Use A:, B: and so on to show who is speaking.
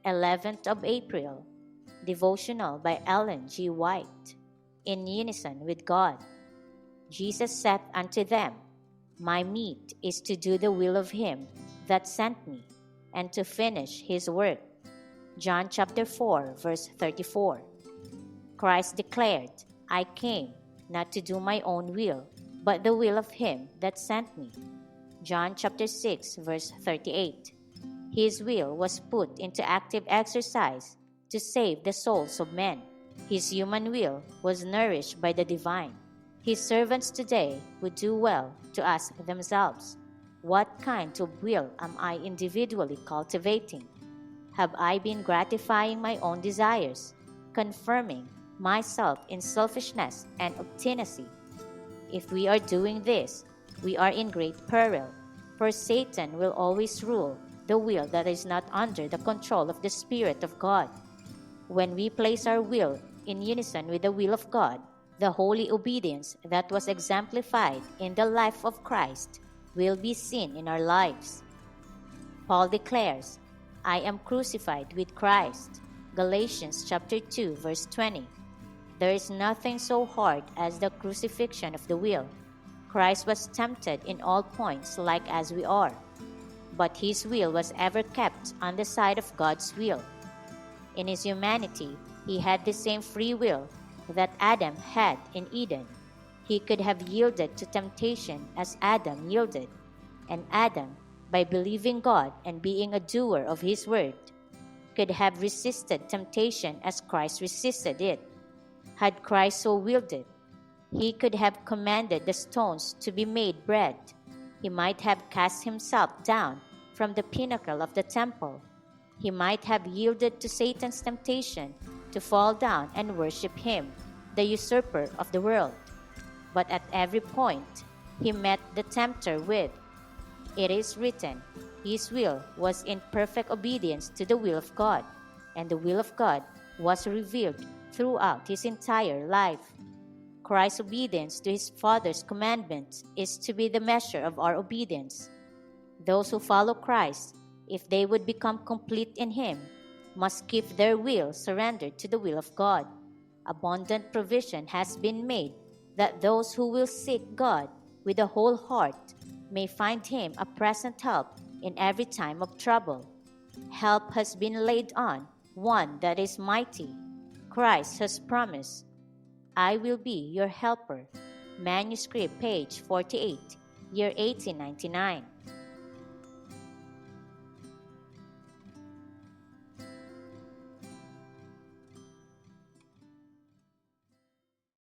A: 11th of April. Devotional by Ellen G. White. In Unison with God. Jesus saith unto them, My meat is to do the will of him that sent me, and to finish his work. John chapter 4, verse 34. Christ declared, I came not to do my own will, but the will of him that sent me. John chapter 6, verse 38. His will was put into active exercise to save the souls of men. His human will was nourished by the divine. His servants today would do well to ask themselves, what kind of will am I individually cultivating? Have I been gratifying my own desires, confirming myself in selfishness and obstinacy? If we are doing this, we are in great peril, for Satan will always rule the will that is not under the control of the Spirit of God. When we place our will in unison with the will of God, the holy obedience that was exemplified in the life of Christ will be seen in our lives. Paul declares, I am crucified with Christ. Galatians chapter 2, verse 20. There is nothing so hard as the crucifixion of the will. Christ was tempted in all points like as we are, but his will was ever kept on the side of God's will. In his humanity, he had the same free will that Adam had in Eden. He could have yielded to temptation as Adam yielded, and Adam, by believing God and being a doer of his word, could have resisted temptation as Christ resisted it. Had Christ so willed it, he could have commanded the stones to be made bread. He might have cast himself down from the pinnacle of the temple. He might have yielded to Satan's temptation to fall down and worship him, the usurper of the world. But at every point, he met the tempter with, It is written, his will was in perfect obedience to the will of God, and the will of God was revealed throughout his entire life. Christ's obedience to his Father's commandments is to be the measure of our obedience. Those who follow Christ, if they would become complete in him, must keep their will surrendered to the will of God. Abundant provision has been made that those who will seek God with a whole heart may find him a present help in every time of trouble. Help has been laid on one that is mighty. Christ has promised, I will be your helper. Manuscript page 48, year 1899.